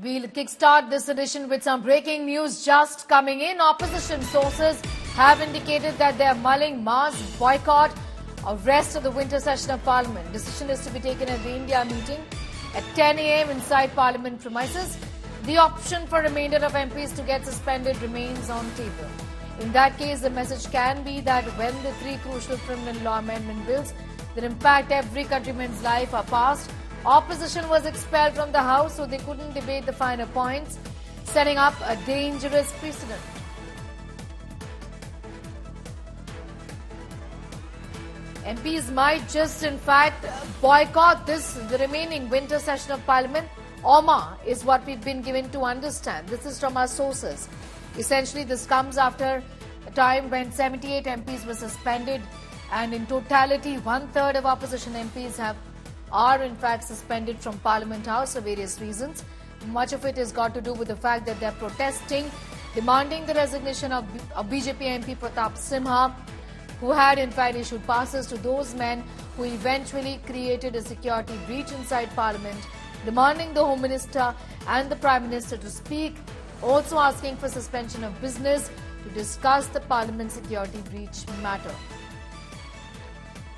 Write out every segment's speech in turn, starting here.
We'll kickstart this edition with some breaking news just coming in. Opposition sources have indicated that they are mulling mass boycott of rest of the winter session of Parliament. Decision is to be taken at the India meeting at 10 a.m. inside Parliament premises. The option for remainder of MPs to get suspended remains on table. In that case, the message can be that when the three crucial criminal law amendment bills that impact every countryman's life are passed, opposition was expelled from the House, so they couldn't debate the finer points, setting up a dangerous precedent. MPs might just, in fact, boycott the remaining winter session of Parliament. OMA is what we've been given to understand. This is from our sources. Essentially, this comes after a time when 78 MPs were suspended, and in totality, one-third of opposition MPs are in fact suspended from Parliament House for various reasons. Much of it has got to do with the fact that they're protesting, demanding the resignation of BJP MP Pratap Simha, who had in fact issued passes to those men who eventually created a security breach inside Parliament, demanding the Home Minister and the Prime Minister to speak, also asking for suspension of business to discuss the Parliament security breach matter.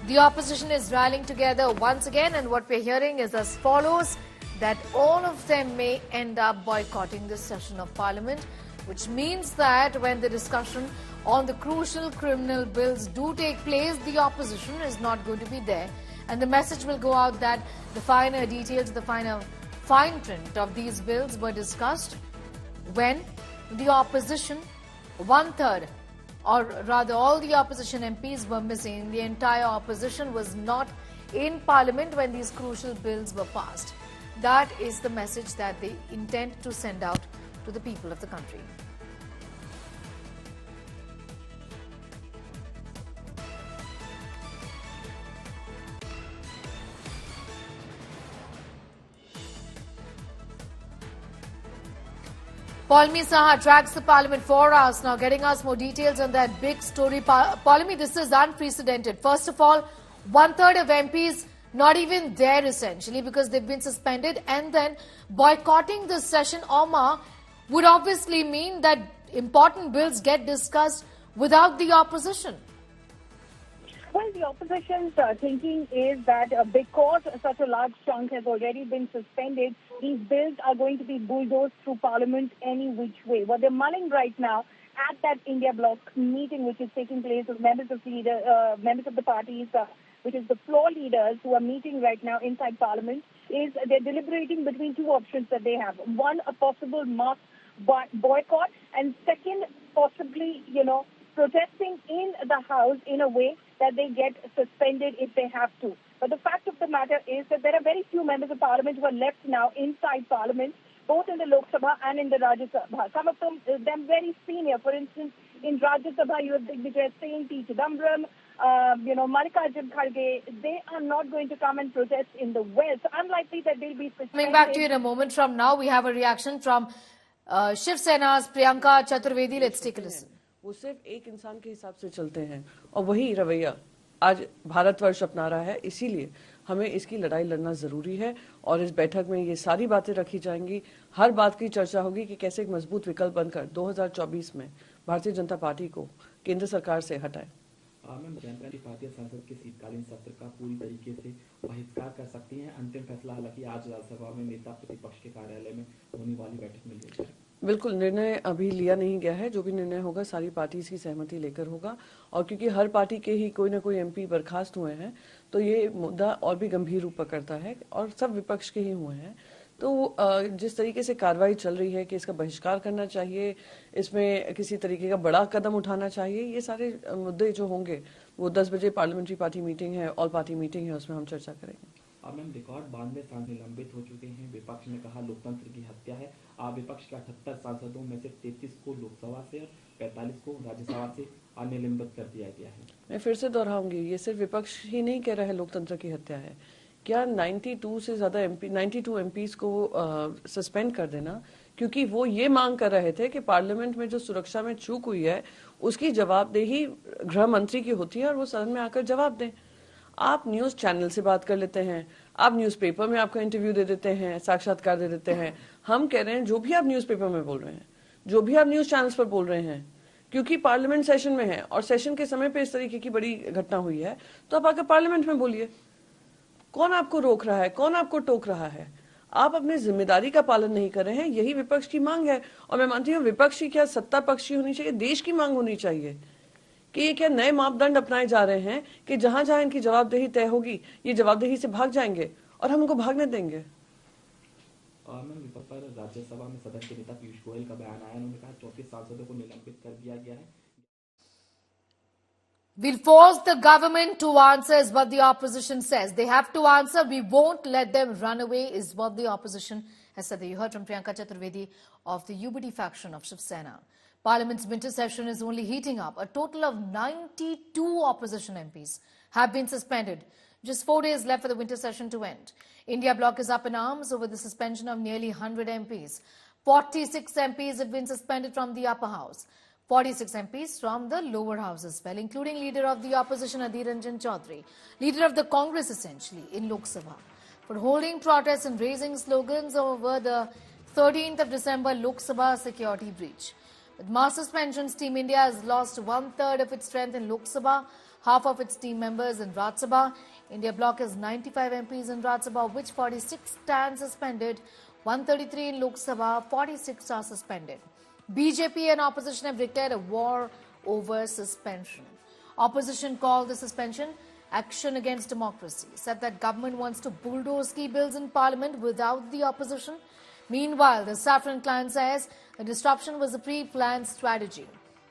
The opposition is rallying together once again, and what we're hearing is as follows, that all of them may end up boycotting this session of Parliament, which means that when the discussion on the crucial criminal bills do take place, the opposition is not going to be there. And the message will go out that the finer details, the fine print of these bills were discussed when the opposition, one-third, or rather all the opposition MPs were missing. The entire opposition was not in Parliament when these crucial bills were passed. That is the message that they intend to send out to the people of the country. Paulmi Saha tracks the Parliament for us, now getting us more details on that big story. Paulmi, this is unprecedented. First of all, one-third of MPs not even there essentially because they've been suspended, and then boycotting this session, OMA, would obviously mean that important bills get discussed without the opposition. Well, the opposition's thinking is that because such a large chunk has already been suspended, these bills are going to be bulldozed through Parliament any which way. What they're mulling right now at that India bloc meeting, which is taking place with members of the parties, which is the floor leaders who are meeting right now inside Parliament, is they're deliberating between two options that they have. One, a possible mass boycott, and second, possibly, protesting in the House in a way that they get suspended if they have to. But the fact of the matter is that there are very few members of Parliament who are left now inside Parliament, both in the Lok Sabha and in the Rajya Sabha. Some of them very senior. For instance, in Rajya Sabha, you have Digvijay Singh, P. Chidambaram, Mallikarjun Kharge. They are not going to come and protest in the West. Unlikely that they'll be suspended. Coming back to you in a moment from now, we have a reaction from Shiv Sena's Priyanka Chaturvedi. Let's take a listen. वो सिर्फ एक इंसान के हिसाब से चलते हैं और वही रवैया आज भारतवर्ष अपना रहा है। इसीलिए हमें इसकी लड़ाई लड़ना जरूरी है और इस बैठक में ये सारी बातें रखी जाएंगी। हर बात की चर्चा होगी कि कैसे एक मजबूत विकल्प बनकर 2024 में भारतीय जनता पार्टी को केंद्र सरकार से हटाएं। मैम, जनता पार्टी संसद के शीतकालीन सत्र का पूरी तरीके से बहिष्कार कर सकती हैं। अंतिम फैसला हालांकि आज राज्यसभा में नेता प्रतिपक्ष के कार्यालय में होने वाली बैठक में लिया जाएगा। बिल्कुल, निर्णय अभी लिया नहीं गया है। जो भी निर्णय होगा सारी पार्टी की सहमति लेकर होगा, और क्योंकि हर पार्टी के ही कोई ना कोई एमपी बर्खास्त हुए हैं तो ये मुद्दा और भी गंभीर रूप पकड़ता है, और सब विपक्ष के ही हुए हैं। तो जिस तरीके से कार्रवाई चल रही है कि इसका बहिष्कार करना चाहिए, इसमें किसी तरीके का बड़ा कदम उठाना चाहिए, ये सारे मुद्दे जो होंगे वो 10 बजे पार्लियामेंट्री पार्टी मीटिंग है, ऑल पार्टी मीटिंग है, उसमें हम चर्चा करेंगे। मैम, रिकॉर्ड 92 सांसद निलंबित हो चुके हैं। विपक्ष ने कहा लोकतंत्र की हत्या है। विपक्ष के 78 सांसदों में से 33 को लोकसभा से और 45 को राज्यसभा से निलंबित कर दिया गया है। मैं फिर से दोहराऊंगी, ये सिर्फ विपक्ष ही नहीं कह रहा है लोकतंत्र की हत्या है। क्या 92 से ज्यादा एमपी 92 एमपीज को सस्पेंड कर देना, क्योंकि वो ये मांग कर रहे थे कि पार्लियामेंट में जो सुरक्षा में चूक हुई है उसकी जवाबदेही गृह मंत्री की होती है और वो सदन में आकर जवाब दें। आप न्यूज चैनल से बात कर लेते हैं, आप न्यूज़पेपर में आपका इंटरव्यू दे देते हैं, साक्षात्कार दे देते हैं, हम कह रहे हैं जो भी आप न्यूज़पेपर में बोल रहे हैं, जो भी आप न्यूज़ चैनल्स पर बोल रहे हैं, क्योंकि पार्लियामेंट सेशन में है और सेशन के समय पे इस तरीके की बड़ी घटना हुई है, तो आप आकर पार्लियामेंट में बोलिए। कौन आपको रोक रहा है, कौन आपको टोक रहा है? आप अपनी जिम्मेदारी का पालन नहीं कर रहे हैं, यही विपक्ष की मांग है। और मैं मानती हूँ विपक्ष की क्या सत्ता पक्ष की होनी चाहिए, देश की मांग होनी चाहिए कि ये क्या नए मापदंड अपनाए जा रहे हैं कि जहां जहां इनकी जवाबदेही तय होगी ये जवाबदेही से भाग जाएंगे और हम उनको भागने देंगे। मैम, विपक्ष पर राज्यसभा में सदन के नेता पीयूष गोयल का बयान आया, उन्होंने कहा 34 सांसदों को निलंबित कर दिया गया है। We'll force the government to answer is what the opposition says. They have to answer. We won't let them run away is what the opposition has said. You heard from Priyanka Chaturvedi of the UBD faction of Shiv Sena. Parliament's winter session is only heating up. A total of 92 opposition MPs have been suspended. Just 4 days left for the winter session to end. India bloc is up in arms over the suspension of nearly 100 MPs. 46 MPs have been suspended from the upper house. 46 MPs from the lower house as well, including leader of the opposition Adhir Ranjan Chaudhary, leader of the Congress essentially in Lok Sabha, for holding protests and raising slogans over the 13th of December Lok Sabha security breach. With mass suspensions, Team India has lost 1/3 of its strength in Lok Sabha, half of its team members in Rajya Sabha. India bloc has 95 MPs in Rajya Sabha, which 46 stand suspended, 133 in Lok Sabha, 46 are suspended. BJP and opposition have declared a war over suspension. Opposition called the suspension action against democracy, said that government wants to bulldoze key bills in parliament without the opposition. Meanwhile, the Saffron clan says the disruption was a pre-planned strategy.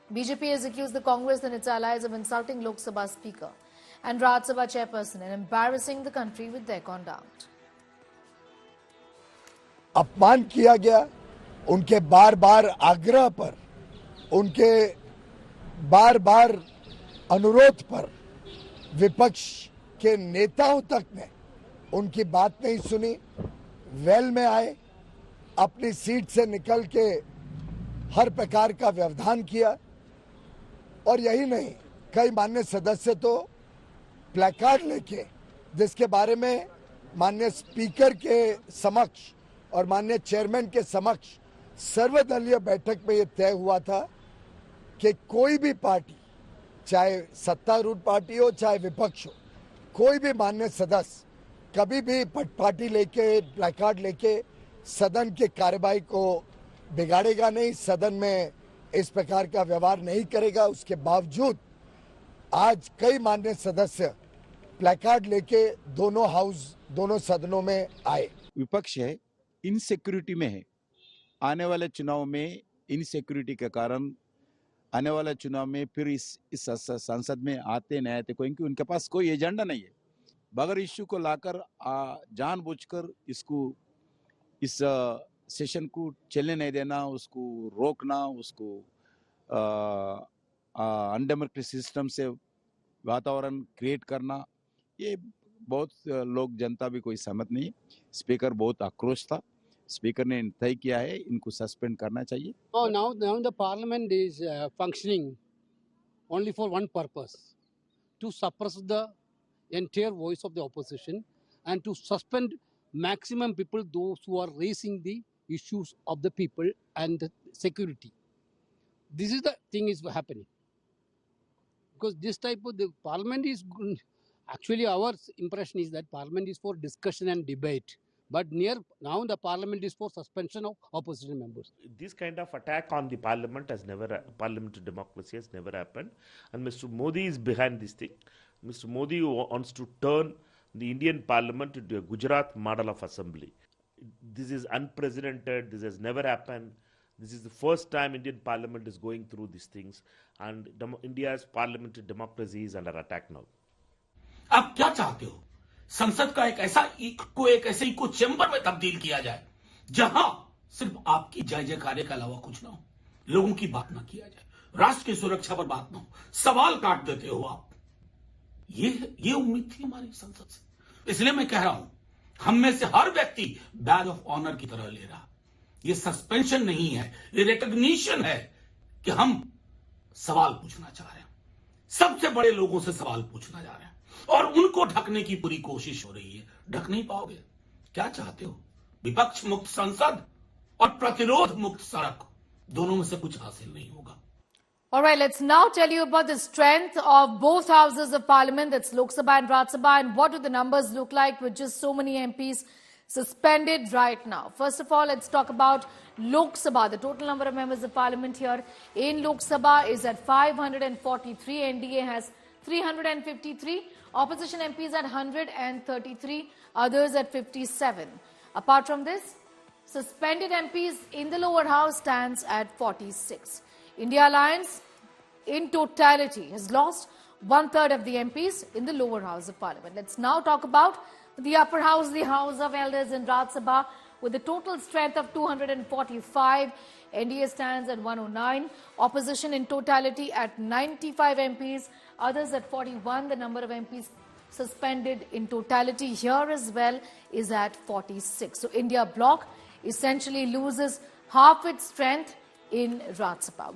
BJP has accused the Congress and its allies of insulting Lok Sabha Speaker and Rajya Sabha chairperson and embarrassing the country with their conduct. अपमान किया गया, उनके बार बार आग्रह पर, उनके बार बार अनुरोध पर विपक्ष के नेताओं तक ने उनकी बात नहीं सुनी, वेल में आए, अपनी सीट से निकल के हर प्रकार का व्यवधान किया। और यही नहीं, कई माननीय सदस्य तो प्लेकार्ड लेके, जिसके बारे में माननीय स्पीकर के समक्ष और माननीय चेयरमैन के समक्ष सर्वदलीय बैठक में यह तय हुआ था कि कोई भी पार्टी, चाहे सत्तारूढ़ पार्टी हो चाहे विपक्ष हो, कोई भी माननीय सदस्य कभी भी पार्टी लेके, प्लेकार्ड लेके सदन के कार्यवाही को बिगाड़ेगा नहीं, सदन में इस प्रकार का व्यवहार नहीं करेगा। उसके बावजूद आज कई माननीय सदस्य प्लेकार्ड लेके दोनों हाउस, दोनों सदनों में आए। विपक्ष है, इनसिक्योरिटी में है। आने वाले चुनाव में इनसिक्योरिटी के कारण आने वाले चुनाव में फिर इस संसद में आते नहीं आते, क्योंकि उनके पास कोई एजेंडा नहीं है। बगैर इश्यू को लाकर जानबूझकर इस सेशन को चलने नहीं देना, उसको रोकना, उसको अनडेमोक्रेटिक सिस्टम से वातावरण क्रिएट करना, ये बहुत लोग, जनता भी कोई सहमत नहीं। स्पीकर बहुत आक्रोश था, स्पीकर ने तय किया है इनको सस्पेंड करना चाहिए। Now the parliament is functioning only for one purpose, to suppress the entire voice of the opposition and to suspend maximum people, those who are raising the issues of the people and the security. This is the thing is happening, because this type of the parliament is, actually our impression is that parliament is for discussion and debate, but now the parliament is for suspension of opposition members. This kind of attack on the parliament has never, parliamentary democracy has never happened, and Mr. Modi is behind this thing. Mr. Modi wants to turn the Indian parliament into a Gujarat model of assembly. This is unprecedented. This has never happened. This is the first time Indian parliament is going through these things, and India's parliamentary democracy is under attack now. आप क्या चाहते हो? संसद का एक ऐसे echo chamber में तब्दील किया जाए जहां सिर्फ आपकी जय जयकारे के अलावा कुछ ना हो, लोगों की बात ना किया जाए, राष्ट्र की सुरक्षा पर बात ना हो, सवाल काट देते हो आप। ये उम्मीद थी हमारी संसद से। इसलिए मैं कह रहा हूं, हम में से हर व्यक्ति बैज ऑफ ऑनर की तरह ले रहा। ये सस्पेंशन नहीं है, ये रिकॉग्निशन है कि हम सवाल पूछना चाह रहे हैं, सबसे बड़े लोगों से सवाल पूछना जा रहे हैं, और उनको ढकने की पूरी कोशिश हो रही है। ढक नहीं पाओगे। क्या चाहते हो? विपक्ष मुक्त संसद? और प्रतिरोध मुक्त सड़क, दोनों में से कुछ हासिल नहीं होगा। All right, let's now tell you about the strength of both houses of parliament, that's Lok Sabha and Rajya Sabha, and what do the numbers look like with just so many MPs suspended right now. First of all, let's talk about Lok Sabha. The total number of members of parliament here in Lok Sabha is at 543. NDA has 353. Opposition MPs at 133. Others at 57. Apart from this, suspended MPs in the lower house stands at 46. India Alliance in totality has lost 1/3 of the MPs in the lower house of parliament. Let's now talk about the upper house, the House of Elders in Rajya Sabha, with a total strength of 245. NDA stands at 109. Opposition in totality at 95 MPs. Others at 41. The number of MPs suspended in totality here as well is at 46. So India bloc essentially loses half its strength in Rajya Sabha.